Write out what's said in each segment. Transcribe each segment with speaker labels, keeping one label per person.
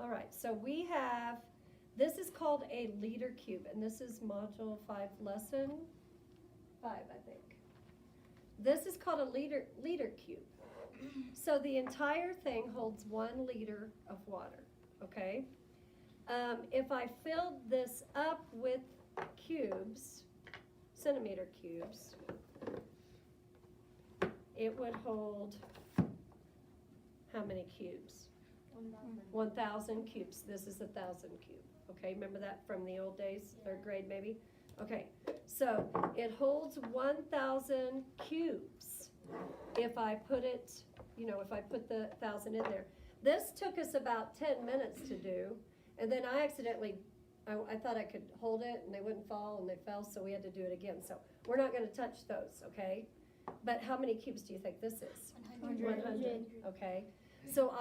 Speaker 1: All right, so we have, this is called a liter cube, and this is module 5, lesson 5, I think. This is called a liter cube. So the entire thing holds 1 liter of water, okay? If I filled this up with cubes, centimeter cubes, it would hold how many cubes? 1,000 cubes. This is 1,000 cube. Okay, remember that from the old days, 3rd grade maybe? Okay, so it holds 1,000 cubes if I put it, if I put the 1,000 in there. This took us about 10 minutes to do, and then I accidentally, I thought I could hold it and they wouldn't fall, and they fell, so we had to do it again. So we're not going to touch those, okay? But how many cubes do you think this is? 100. Okay. So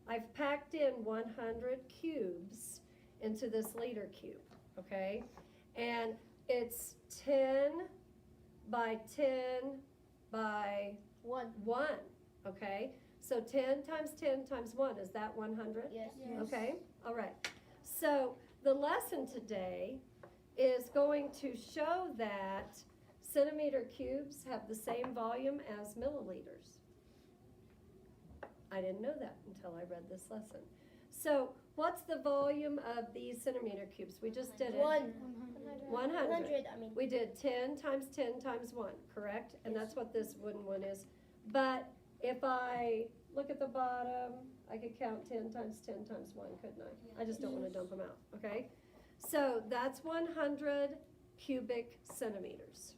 Speaker 1: I've packed in 100 cubes into this liter cube, okay? And it's 10 by 10 by 1, okay? So 10 times 10 times 1, is that 100?
Speaker 2: Yes.
Speaker 1: Okay, all right. So the lesson today is going to show that centimeter cubes have the same volume as milliliters. I didn't know that until I read this lesson. So what's the volume of these centimeter cubes? We just did it. 100. We did 10 times 10 times 1, correct? And that's what this wooden one is. But if I look at the bottom, I could count 10 times 10 times 1, couldn't I? I just don't want to dump them out, okay? So that's 100 cubic centimeters.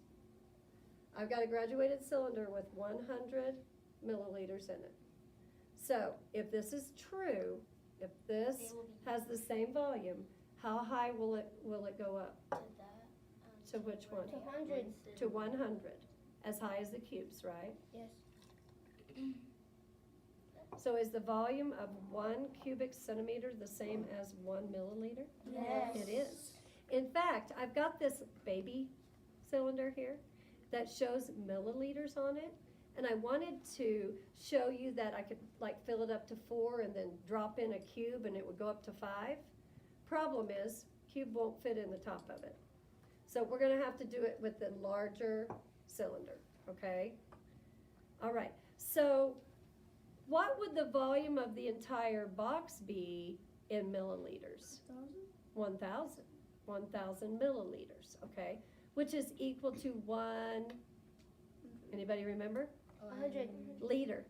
Speaker 1: I've got a graduated cylinder with 100 milliliters in it. So if this is true, if this has the same volume, how high will it go up? To which one?
Speaker 2: To 100.
Speaker 1: To 100. As high as the cubes, right?
Speaker 2: Yes.
Speaker 1: So is the volume of 1 cubic centimeter the same as 1 milliliter?
Speaker 2: Yes.
Speaker 1: It is. In fact, I've got this baby cylinder here that shows milliliters on it. And I wanted to show you that I could fill it up to 4 and then drop in a cube and it would go up to 5. Problem is, cube won't fit in the top of it. So we're going to have to do it with the larger cylinder, okay? All right, so what would the volume of the entire box be in milliliters? 1,000. 1,000 milliliters, okay? Which is equal to 1, anybody remember?
Speaker 2: 100.
Speaker 1: Liter.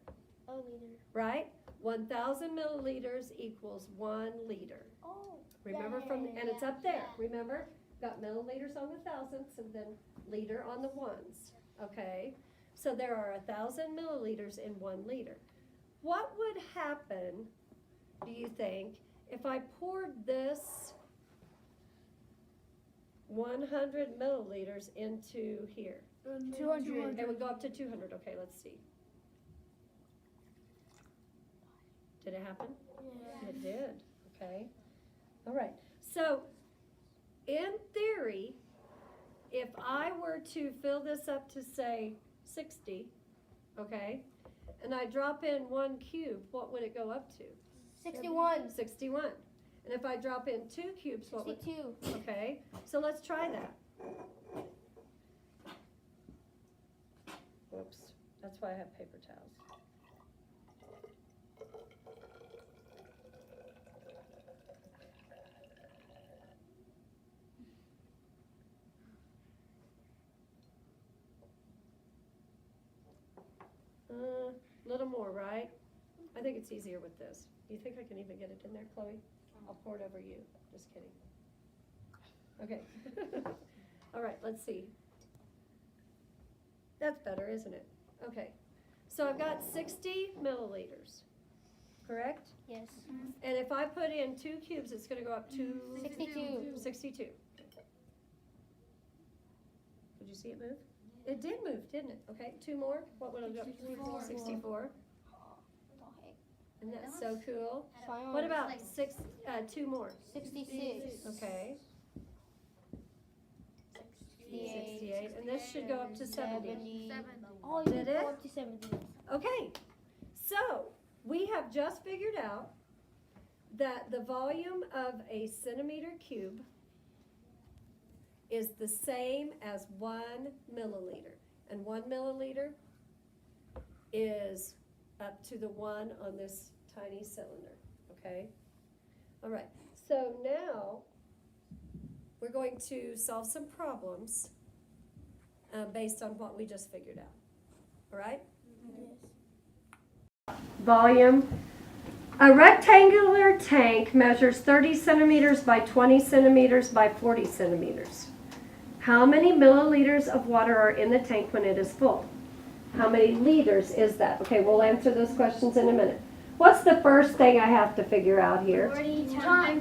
Speaker 2: Oh, liter.
Speaker 1: Right? 1,000 milliliters equals 1 liter.
Speaker 2: Oh.
Speaker 1: Remember and it's up there. Remember? Got milliliters on the thousandths and then liter on the ones. Okay? So there are 1,000 milliliters in 1 liter. What would happen, do you think, if I poured this 100 milliliters into here?
Speaker 2: 200.
Speaker 1: It would go up to 200. Okay, let's see. Did it happen?
Speaker 2: Yeah.
Speaker 1: It did. Okay. All right. So, in theory, if I were to fill this up to, say, 60, okay, and I drop in 1 cube, what would it go up to?
Speaker 2: 61.
Speaker 1: 61. And if I drop in 2 cubes, what would?
Speaker 2: 62.
Speaker 1: Okay. So let's try that. Whoops, that's why I have paper towels. Little more, right? I think it's easier with this. Do you think I can even get it in there, Chloe? I'll pour it over you. Just kidding. Okay. All right, let's see. That's better, isn't it? Okay. So I've got 60 milliliters, correct?
Speaker 2: Yes.
Speaker 1: And if I put in 2 cubes, it's going to go up to
Speaker 2: 62.
Speaker 1: 62. Did you see it move? It did move, didn't it? Okay, 2 more. What would it go up to?
Speaker 2: 64.
Speaker 1: 64. And that's so cool.
Speaker 2: Fine.
Speaker 1: What about 2 more?
Speaker 2: 66.
Speaker 1: Okay.
Speaker 2: 68.
Speaker 1: 68. And this should go up to 70.
Speaker 2: Oh, you
Speaker 1: Did
Speaker 2: can
Speaker 1: it?
Speaker 2: go up to 70.
Speaker 1: Okay. So we have just figured out that the volume of a centimeter cube is the same as 1 milliliter. And 1 milliliter is up to the 1 on this tiny cylinder, okay? All right, so now we're going to solve some problems based on what we just figured out, all right?
Speaker 2: Yes.
Speaker 1: Volume. A rectangular tank measures 30 centimeters by 20 centimeters by 40 centimeters. How many milliliters of water are in the tank when it is full? How many liters is that? Okay, we'll answer those questions in a minute. What's the first thing I have to figure out here?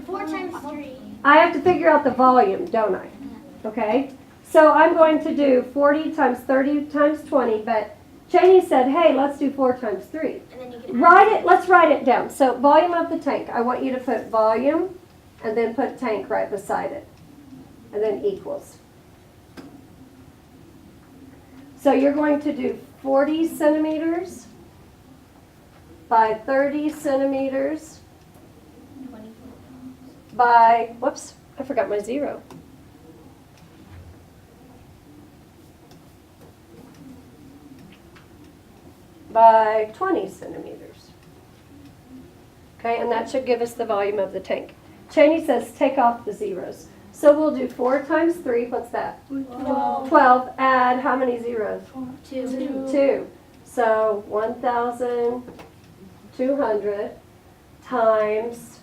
Speaker 2: 4 times 3.
Speaker 1: I have to figure out the volume, don't I? Okay, so I'm going to do 40 times 30 times 20, but Cheney said, hey, let's do 4 times 3.
Speaker 2: And then you can
Speaker 1: Let's write it down. So volume of the tank, I want you to put volume and then put tank right beside it. And then equals. So you're going to do 40 centimeters by 30 centimeters by, whoops, I forgot my 0. By 20 centimeters. Okay, and that should give us the volume of the tank. Cheney says take off the zeros. So we'll do 4 times 3, what's that? 12. Add how many zeros?
Speaker 2: 2.
Speaker 1: 2. So 1,200 times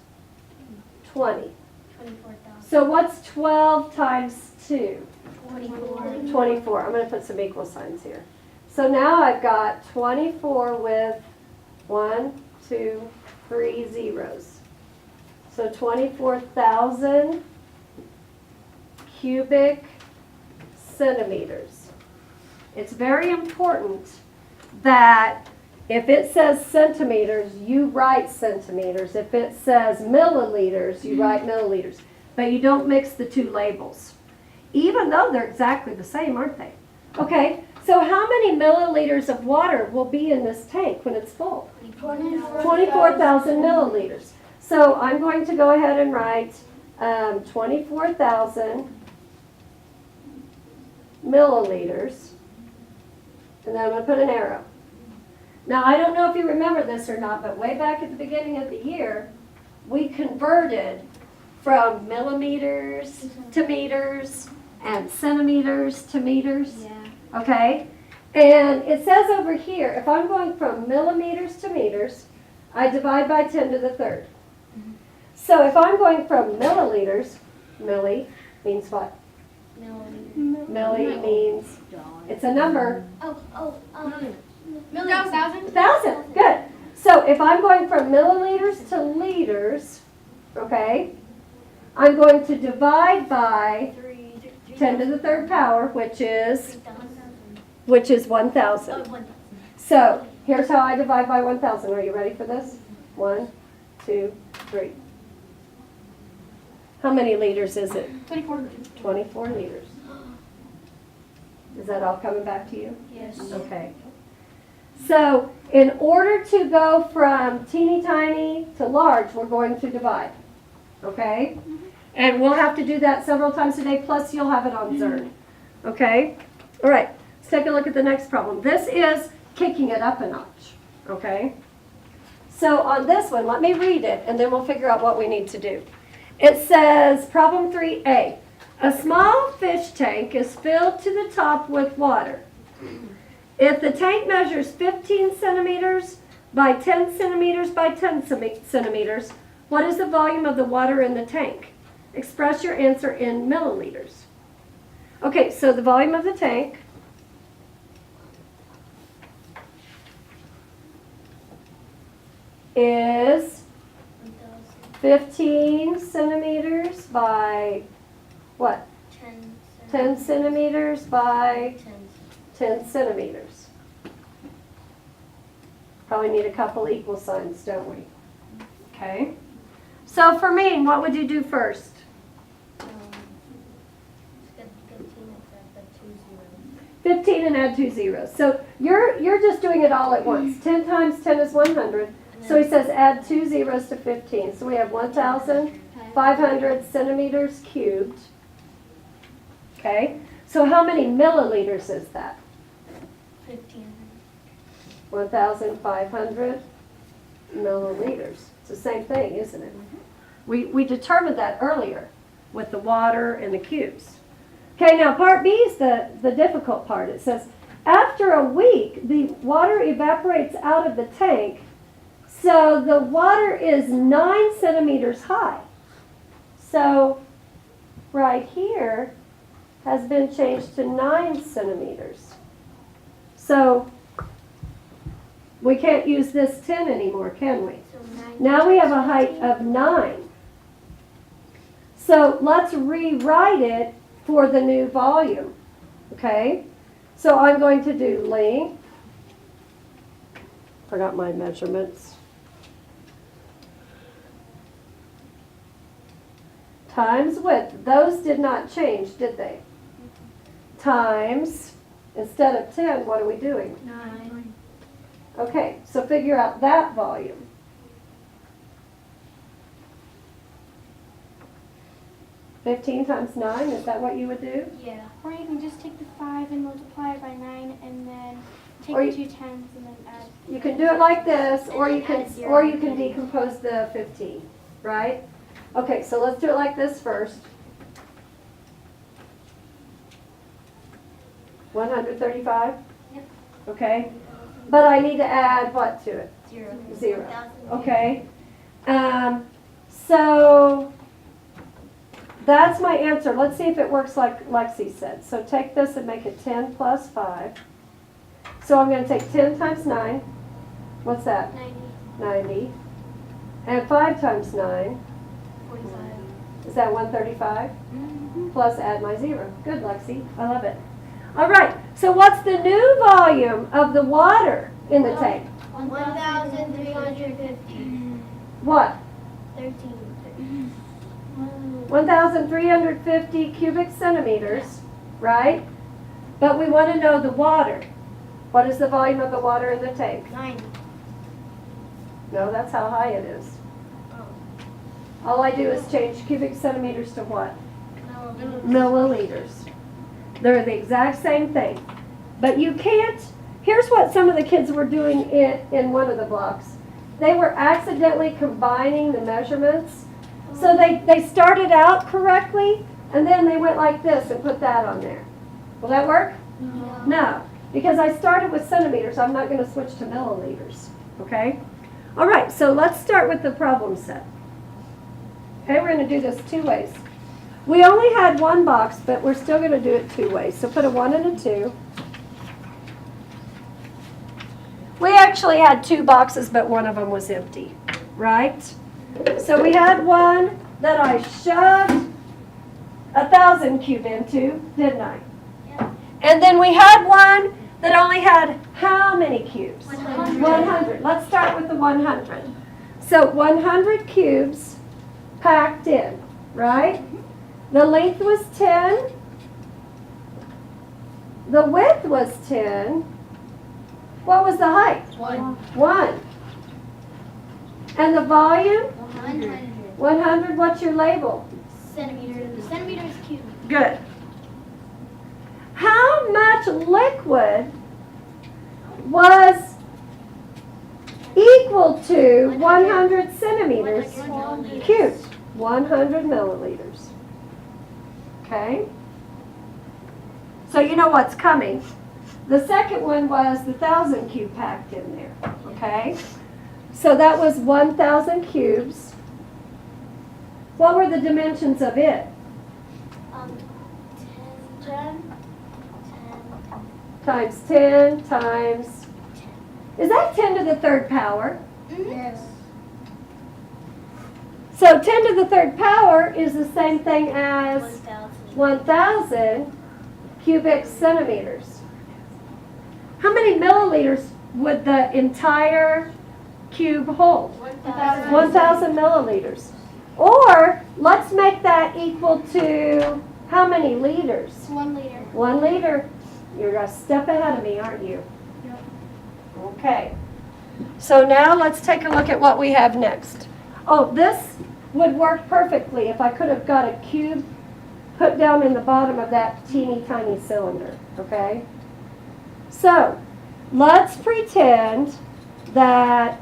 Speaker 1: 20.
Speaker 2: 24,000.
Speaker 1: So what's 12 times 2?
Speaker 2: 24.
Speaker 1: 24. I'm going to put some equal signs here. So now I've got 24 with 1, 2, 3 zeros. So 24,000 cubic centimeters. It's very important that if it says centimeters, you write centimeters. If it says milliliters, you write milliliters. But you don't mix the two labels, even though they're exactly the same, aren't they? Okay, so how many milliliters of water will be in this tank when it's full? 24,000 milliliters. So I'm going to go ahead and write 24,000 milliliters, and then I'm going to put an arrow. Now, I don't know if you remember this or not, but way back at the beginning of the year, we converted from millimeters to meters and centimeters to meters.
Speaker 2: Yeah.
Speaker 1: Okay? And it says over here, if I'm going from millimeters to meters, I divide by 10 to the third. So if I'm going from milliliters, milli means what? Milli means, it's a number.
Speaker 2: Thousand.
Speaker 1: Thousand, good. So if I'm going from milliliters to liters, okay, I'm going to divide by 10 to the third power, which is 1,000. So here's how I divide by 1,000. Are you ready for this? 1, 2, 3. How many liters is it?
Speaker 2: 24.
Speaker 1: 24 liters. Is that all coming back to you?
Speaker 2: Yes.
Speaker 1: Okay. So in order to go from teeny tiny to large, we're going to divide. Okay? And we'll have to do that several times a day, plus you'll have it on Zern. Okay? All right. Let's take a look at the next problem. This is kicking it up a notch. Okay? So on this one, let me read it, and then we'll figure out what we need to do. It says, problem 3A. A small fish tank is filled to the top with water. If the tank measures 15 centimeters by 10 centimeters by 10 centimeters, what is the volume of the water in the tank? Express your answer in milliliters. Okay, so the volume of the tank is 15 centimeters by what? 10 centimeters by 10 centimeters. Probably need a couple equal signs, don't we? Okay. So for me, what would you do first? 15 and add 2 zeros. So you're just doing it all at once. 10 times 10 is 100. So he says add 2 zeros to 15. So we have 1,500 centimeters cubed. Okay, so how many milliliters is that? 1,500 milliliters. It's the same thing, isn't it? We determined that earlier with the water and the cubes. Okay, now part B is the difficult part. It says, after a week, the water evaporates out of the tank, so the water is 9 centimeters high. So right here has been changed to 9 centimeters. So we can't use this 10 anymore, can we? Now we have a height of 9. So let's rewrite it for the new volume, okay? So I'm going to do length, forgot my measurements, times width. Those did not change, did they? Times, instead of 10, what are we doing?
Speaker 2: 9.
Speaker 1: Okay, so figure out that volume. $15 times 9, is that what you would do?
Speaker 2: Yeah. Or you can just take the 5 and multiply it by 9, and then take
Speaker 1: Or
Speaker 2: the
Speaker 1: you-
Speaker 2: 2 tens and then add.
Speaker 1: You can do it like this, or
Speaker 2: And
Speaker 1: you
Speaker 2: then
Speaker 1: can,
Speaker 2: add 0.
Speaker 1: or you can decompose the 15, right? Okay, so let's do it like this first. 135?
Speaker 2: Yep.
Speaker 1: Okay, but I need to add what to it?
Speaker 2: 0.
Speaker 1: 0. Okay, so that's my answer. Let's see if it works like Lexi said. So take this and make it 10 plus 5. So I'm going to take 10 times 9. What's that?
Speaker 2: 90.
Speaker 1: 90. And 5 times 9.
Speaker 2: 45.
Speaker 1: Is that 135?
Speaker 2: Mm-hmm.
Speaker 1: Plus add my 0. Good, Lexi. I love it. All right. So what's the new volume of the water in the tank?
Speaker 2: 1,350.
Speaker 1: What?
Speaker 2: 13.
Speaker 1: 1,350 cubic centimeters, right? But we want to know the water. What is the volume of the water in the tank?
Speaker 2: 90.
Speaker 1: No, that's how high it is. All I do is change cubic centimeters to what? Milliliters. They're the exact same thing. But you can't, here's what some of the kids were doing in one of the blocks. They were accidentally combining the measurements. So they started out correctly, and then they went like this and put that on there. Will that work? No, because I started with centimeters. I'm not going to switch to milliliters, okay? All right, so let's start with the problem set. Okay, we're going to do this 2 ways. We only had 1 box, but we're still going to do it 2 ways. So put a 1 and a 2. We actually had 2 boxes, but one of them was empty, right? So we had one that I shoved 1,000 cube into, didn't I?
Speaker 2: Yep.
Speaker 1: And then we had one that only had how many cubes?
Speaker 2: 100.
Speaker 1: 100. Let's start with the 100. So 100 cubes packed in, right? The length was 10. The width was 10. What was the height? 1. And the volume?
Speaker 2: 100.
Speaker 1: 100. What's your label?
Speaker 2: Centimeters. Centimeters cubed.
Speaker 1: Good. How much liquid was equal to 100 centimeters cubed? 100 milliliters. Okay? So you know what's coming. The second one was the 1,000 cube packed in there. Okay? So that was 1,000 cubes. What were the dimensions of it?
Speaker 2: 10.
Speaker 1: Times 10 times, is that 10 to the 3rd power?
Speaker 2: Yes.
Speaker 1: So 10 to the 3rd power is the same thing as 1,000 cubic centimeters. How many milliliters would the entire cube hold? 1,000 milliliters. Or let's make that equal to how many liters?
Speaker 2: 1 liter.
Speaker 1: 1 liter. You're a step ahead of me, aren't you?
Speaker 2: Yep.
Speaker 1: Okay. So now let's take a look at what we have next. Oh, this would work perfectly if I could have got a cube put down in the bottom of that teeny tiny cylinder, okay? So, let's pretend that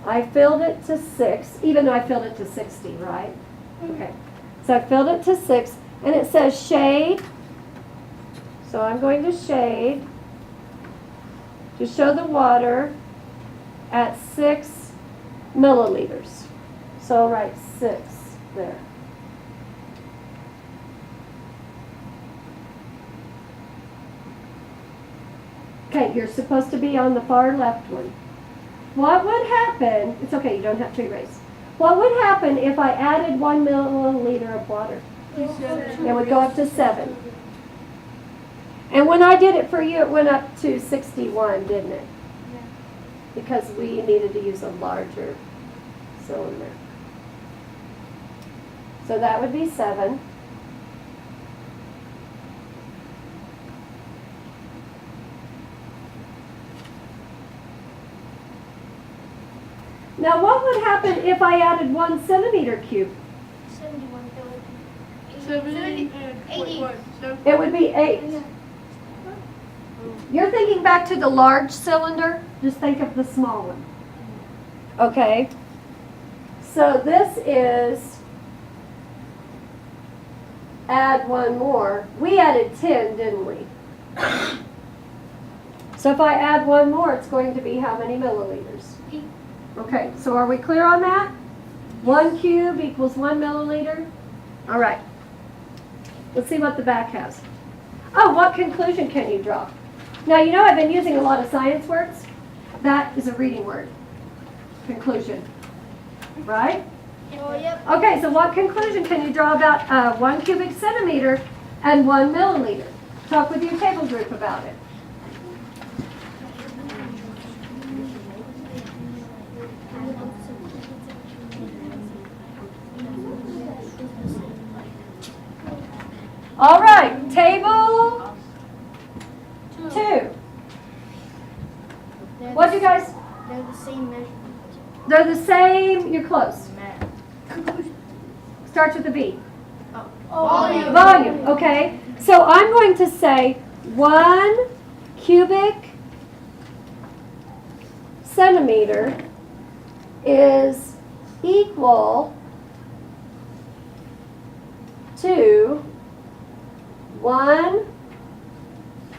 Speaker 1: I filled it to 6, even though I filled it to 60, right? Okay, so I filled it to 6, and it says shade. So I'm going to shade to show the water at 6 milliliters. So I'll write 6 there. Okay, you're supposed to be on the far left one. What would happen, it's okay, you don't have to erase. What would happen if I added 1 milliliter of water? It would go up to 7. And when I did it for you, it went up to 61, didn't it?
Speaker 2: Yeah.
Speaker 1: Because we needed to use a larger cylinder. So that would be 7. Now what would happen if I added 1 centimeter cube?
Speaker 2: 71. 80.
Speaker 1: It would be 8. You're thinking back to the large cylinder? Just think of the small one. Okay. So this is, add 1 more. We added 10, didn't we? So if I add 1 more, it's going to be how many milliliters?
Speaker 2: 8.
Speaker 1: Okay, so are we clear on that? 1 cube equals 1 milliliter? All right. Let's see what the back has. Oh, what conclusion can you draw? Now, you know I've been using a lot of science words. That is a reading word. Conclusion. Right?
Speaker 2: Oh, yep.
Speaker 1: Okay, so what conclusion can you draw about 1 cubic centimeter and 1 milliliter? Talk with your table group about it. All right, table 2. What do you guys?
Speaker 2: They're the same measurement.
Speaker 1: They're the same. You're close. Starts with a B.
Speaker 2: Volume.
Speaker 1: Volume. Okay. So I'm going to say 1 cubic centimeter is equal to 1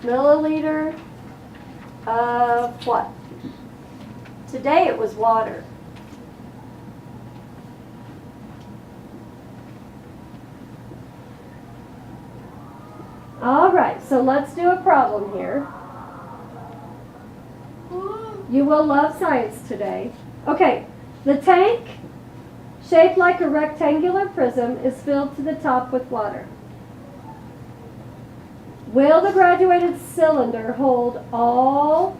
Speaker 1: milliliter of what? Today it was water. All right, so let's do a problem here. You will love science today. Okay, the tank, shaped like a rectangular prism, is filled to the top with water. Will the graduated cylinder hold all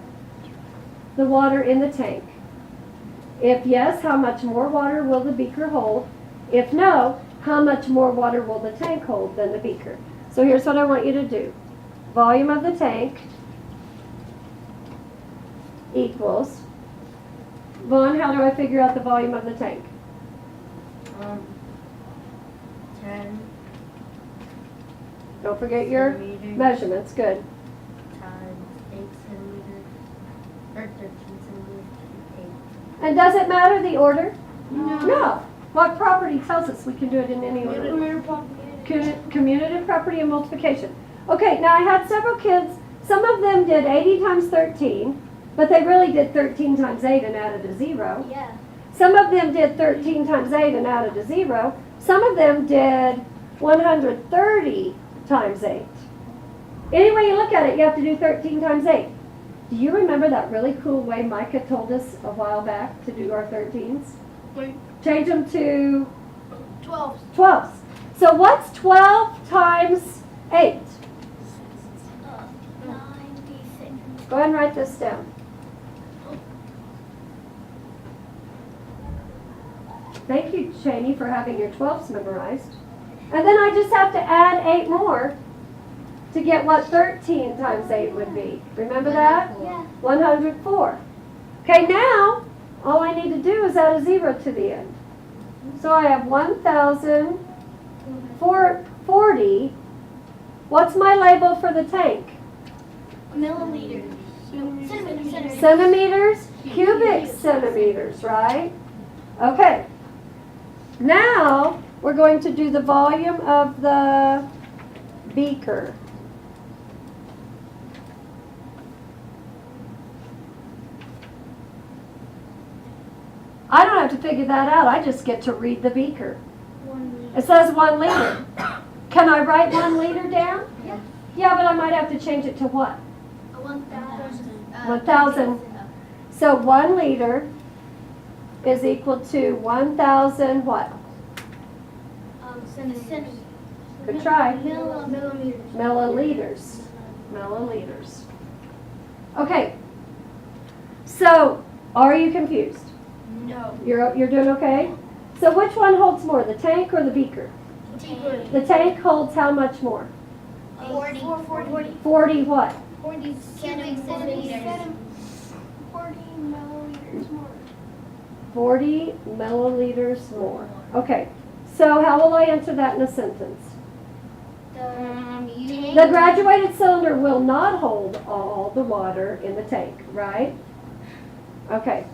Speaker 1: the water in the tank? If yes, how much more water will the beaker hold? If no, how much more water will the tank hold than the beaker? So here's what I want you to do. Volume of the tank equals, Vaughn, how do I figure out the volume of the tank?
Speaker 3: 10
Speaker 1: Don't forget your
Speaker 3: centimeters
Speaker 1: measurements. Good.
Speaker 3: times 8 centimeters, or 13 centimeters, 8.
Speaker 1: And does it matter the order?
Speaker 2: No.
Speaker 1: No. What property tells us we can do it in any order? Commutative property and multiplication. Okay, now I had several kids. Some of them did 80 times 13, but they really did 13 times 8 and added a 0.
Speaker 2: Yeah.
Speaker 1: Some of them did 13 times 8 and added a 0. Some of them did 130 times 8. Any way you look at it, you have to do 13 times 8. Do you remember that really cool way Micah told us a while back to do our 13s? Change them to
Speaker 2: 12.
Speaker 1: 12s. So what's 12 times 8?
Speaker 2: 96.
Speaker 1: Go ahead and write this down. Thank you, Cheney, for having your 12s memorized. And then I just have to add 8 more to get what 13 times 8 would be. Remember that?
Speaker 2: Yeah.
Speaker 1: 104. Okay, now, all I need to do is add a 0 to the end. So I have 1,040. What's my label for the tank?
Speaker 2: Milliliters.
Speaker 1: Centimeters? Cubic centimeters, right? Okay. Now, we're going to do the volume of the beaker. I don't have to figure that out. I just get to read the beaker. It says 1 liter. Can I write 1 liter down?
Speaker 2: Yeah.
Speaker 1: Yeah, but I might have to change it to what?
Speaker 2: 1,000.
Speaker 1: 1,000. So 1 liter is equal to 1,000 what? Good try.
Speaker 2: Millimeters.
Speaker 1: Milliliters. Okay. So, are you confused?
Speaker 2: No.
Speaker 1: You're doing okay? So which one holds more, the tank or the beaker? The tank holds how much more?
Speaker 2: 40
Speaker 1: 40 what?
Speaker 2: 40 centimeters. 40 milliliters more.
Speaker 1: 40 milliliters more. Okay. So how will I enter that in a sentence? The graduated cylinder will not hold all the water in the tank, right? Okay.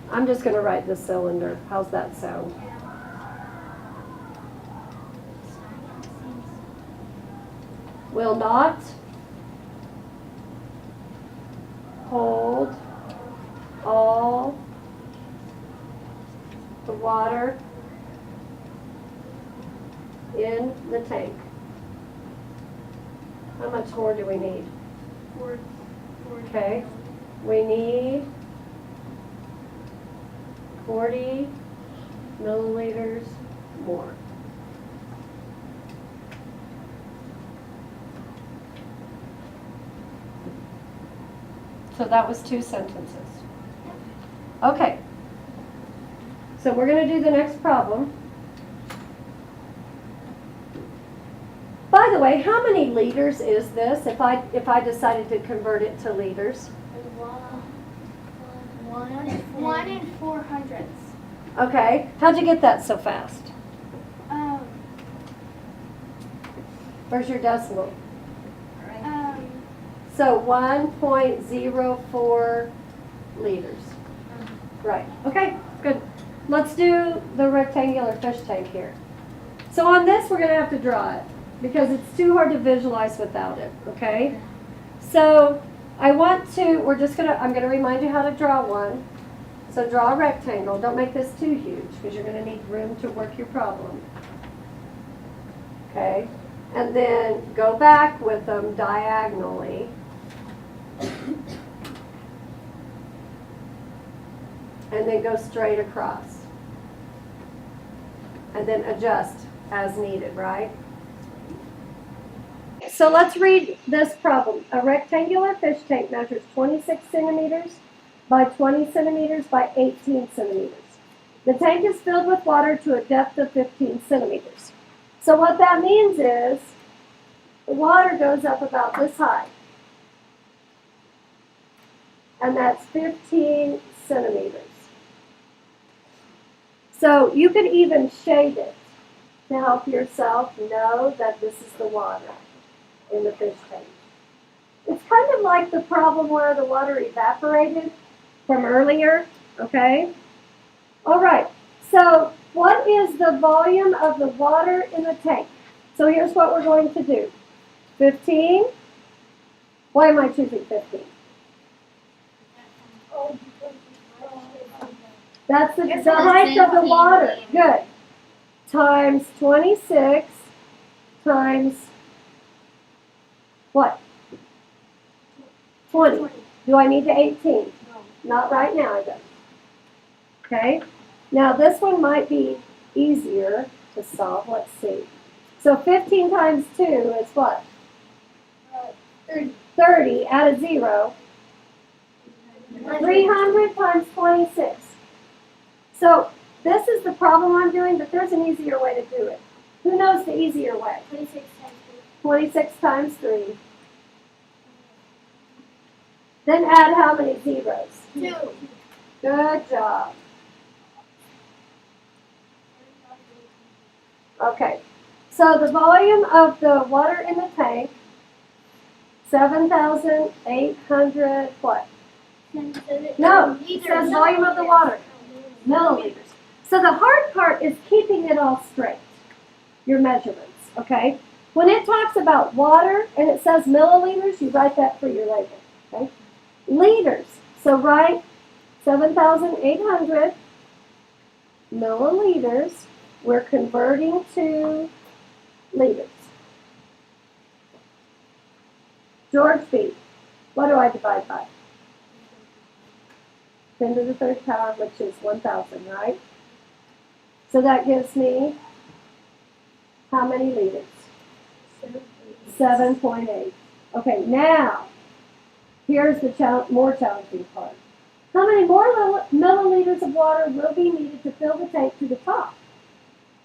Speaker 1: I'm just going to write the cylinder. How's that sound? Will not hold all the water in the tank. How much more do we need?
Speaker 2: 40.
Speaker 1: Okay. We need 40 milliliters more. So that was 2 sentences. Okay. So we're going to do the next problem. By the way, how many liters is this if I decided to convert it to liters?
Speaker 2: 1 and 400ths.
Speaker 1: Okay. How'd you get that so fast? Where's your decimal? So 1.04 liters. Right. Okay, good. Let's do the rectangular fish tank here. So on this, we're going to have to draw it because it's too hard to visualize without it, okay? So I'm going to remind you how to draw one. So draw a rectangle. Don't make this too huge because you're going to need room to work your problem. Okay? And then go back with them diagonally. And then go straight across. And then adjust as needed, right? So let's read this problem. A rectangular fish tank measures 26 centimeters by 20 centimeters by 18 centimeters. The tank is filled with water to a depth of 15 centimeters. So what that means is the water goes up about this high. And that's 15 centimeters. So you could even shade it to help yourself know that this is the water in the fish tank. It's kind of like the problem where the water evaporated from earlier, okay? All right, so what is the volume of the water in the tank? So here's what we're going to do. 15. Why am I choosing 15? That's the height of the water. Good. Times 26 times what? 20. Do I need to 18? No. Not right now, I don't. Okay. Now this one might be easier to solve. Let's see. So 15 times 2 is what? 30. Add a 0. 300 times 26. So this is the problem I'm doing, but there's an easier way to do it. Who knows the easier way?
Speaker 2: 26 times 3.
Speaker 1: 26 times 3. Then add how many zeros?
Speaker 2: 2.
Speaker 1: Good job. Okay. So the volume of the water in the tank, 7,800 what? No, it says volume of the water. Milliliters. So the hard part is keeping it all straight, your measurements, okay? When it talks about water and it says milliliters, you write that for your label, okay? Liters, so write 7,800 milliliters. We're converting to liters. George B, what do I divide by? 10 to the third power, which is 1,000, right? So that gives me how many liters? 7.8. Okay, now, here's the more challenging part. How many more milliliters of water will be needed to fill the tank to the top?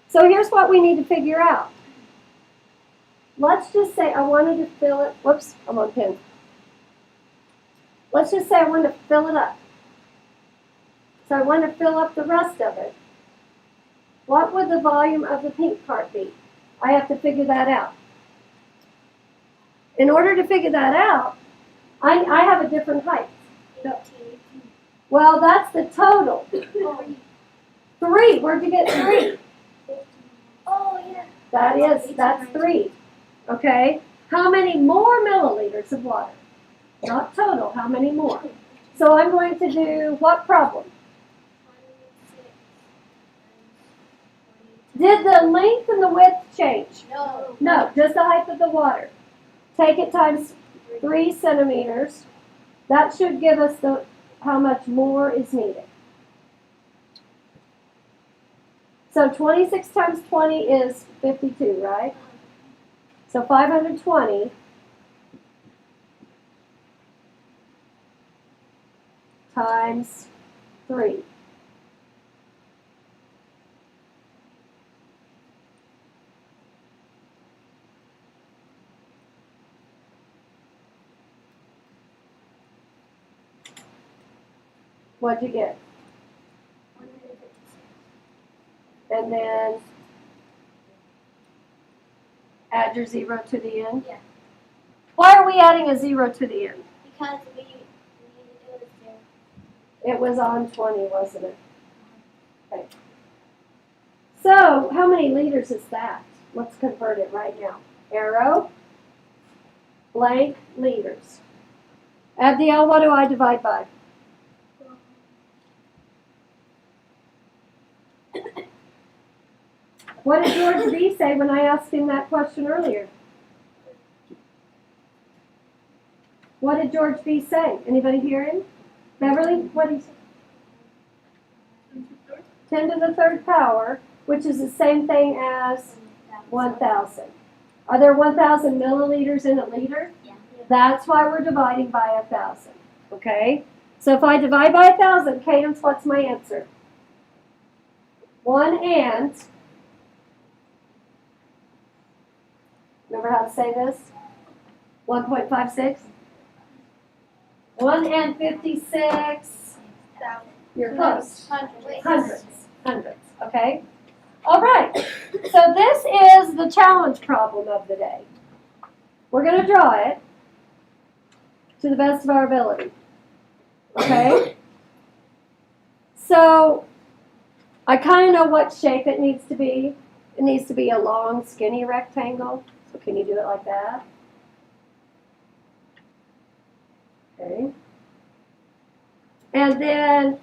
Speaker 1: So here's what we need to figure out. Let's just say I wanted to fill it, whoops, I'm on pen. Let's just say I wanted to fill it up. So I want to fill up the rest of it. What would the volume of the pink part be? I have to figure that out. In order to figure that out, I have a different height. Well, that's the total. 3. Where'd you get 3?
Speaker 2: Oh, yeah.
Speaker 1: That's 3. Okay? How many more milliliters of water? Not total, how many more? So I'm going to do what problem? Did the length and the width change?
Speaker 2: No.
Speaker 1: No, just the height of the water. Take it times 3 centimeters. That should give us how much more is needed. So 26 times 20 is 52, right? So 520 times 3. What'd you get? And then add your 0 to the end?
Speaker 2: Yeah.
Speaker 1: Why are we adding a 0 to the end?
Speaker 2: Because we need to do it there.
Speaker 1: It was on 20, wasn't it? Okay. So, how many liters is that? Let's convert it right now. Arrow, blank, liters. Abdiel, what do I divide by? What did George B say when I asked him that question earlier? What did George B say? Anybody hear him? Beverly, what did he say? 10 to the third power, which is the same thing as 1,000. Are there 1,000 milliliters in a liter?
Speaker 2: Yeah.
Speaker 1: That's why we're dividing by 1,000. Okay? So if I divide by 1,000, Cadence, what's my answer? 1 and, remember how to say this? 1.56? 1 and 56. You're close. Hundreds, okay? All right, so this is the challenge problem of the day. We're going to draw it to the best of our ability, okay? So I kind of know what shape it needs to be. It needs to be a long, skinny rectangle. So can you do it like that? Okay. And then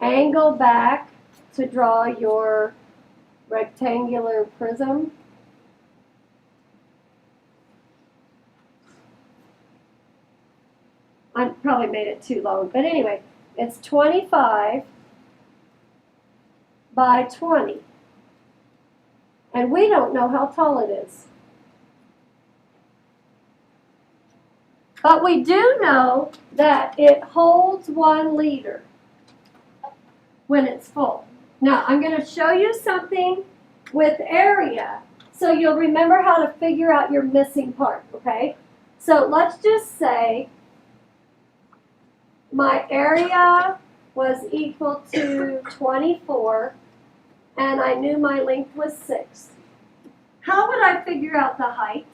Speaker 1: angle back to draw your rectangular prism. I probably made it too long, but anyway, it's 25 by 20. And we don't know how tall it is. But we do know that it holds 1 liter when it's full. Now, I'm going to show you something with area so you'll remember how to figure out your missing part, okay? So let's just say my area was equal to 24 and I knew my length was 6. How would I figure out the height?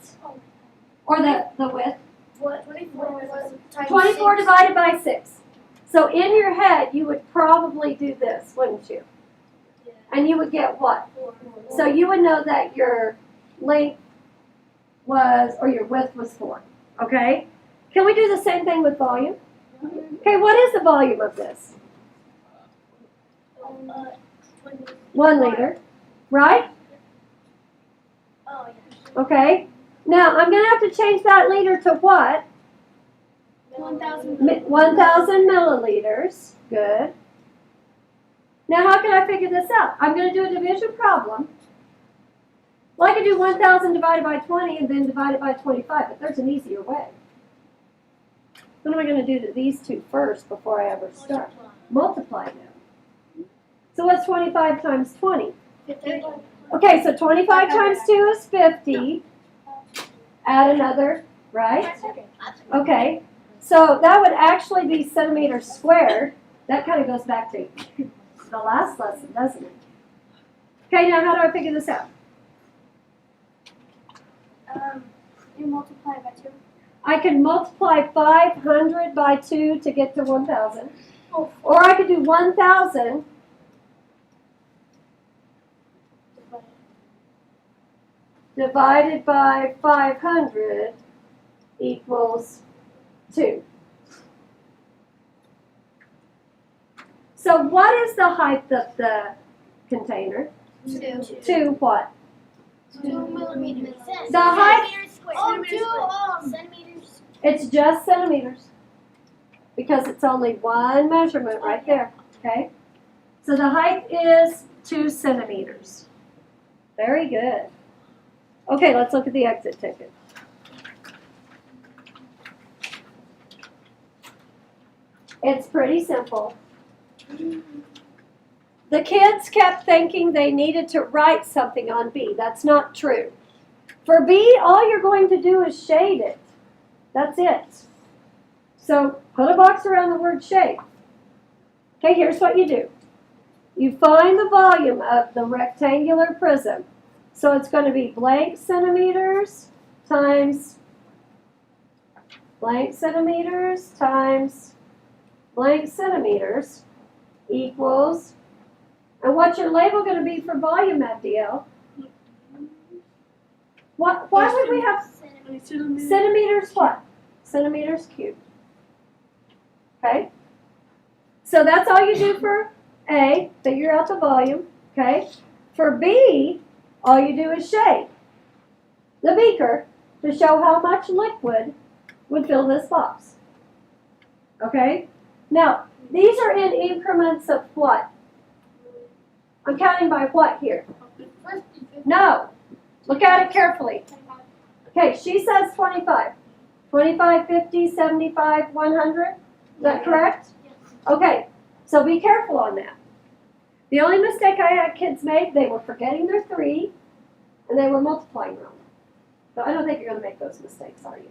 Speaker 1: Or the width?
Speaker 3: What? 24 was times
Speaker 1: 24 divided by 6. So in your head, you would probably do this, wouldn't you?
Speaker 3: Yeah.
Speaker 1: And you would get what? So you would know that your length was, or your width was 4. Okay? Can we do the same thing with volume? Okay, what is the volume of this? 1 liter, right?
Speaker 3: Oh, yeah.
Speaker 1: Okay. Now I'm going to have to change that liter to what?
Speaker 2: 1,000.
Speaker 1: 1,000 milliliters. Good. Now how can I figure this out? I'm going to do a division problem. Well, I could do 1,000 divided by 20 and then divide it by 25, but there's an easier way. What am I going to do to these two first before I ever start? Multiply them. So what's 25 times 20?
Speaker 3: 50.
Speaker 1: Okay, so 25 times 2 is 50. Add another, right? Okay, so that would actually be centimeters squared. That kind of goes back to the last lesson, doesn't it? Okay, now how do I figure this out?
Speaker 2: You multiply by 2.
Speaker 1: I can multiply 500 by 2 to get to 1,000. Or I could do 1,000 divided by 500 equals 2. So what is the height of the container? 2 what?
Speaker 3: 2 millimeters.
Speaker 1: The height,
Speaker 3: Centimeters.
Speaker 1: it's just centimeters. Because it's only one measurement right there, okay? So the height is 2 centimeters. Very good. Okay, let's look at the exit ticket. It's pretty simple. The kids kept thinking they needed to write something on B. That's not true. For B, all you're going to do is shade it. That's it. So put a box around the word shade. Okay, here's what you do. You find the volume of the rectangular prism. So it's going to be blank centimeters times blank centimeters times blank centimeters equals, and what's your label going to be for volume, FDL? Why would we have centimeters what? Centimeters cubed. Okay? So that's all you do for A, figure out the volume. Okay? For B, all you do is shade the beaker to show how much liquid would fill this box. Okay? Now, these are in increments of what? I'm counting by what here? No. Look at it carefully. Okay, she says 25. 25, 50, 75, 100. Is that correct? Okay, so be careful on that. The only mistake I had kids make, they were forgetting their 3, and they were multiplying wrong. So I don't think you're going to make those mistakes, are you?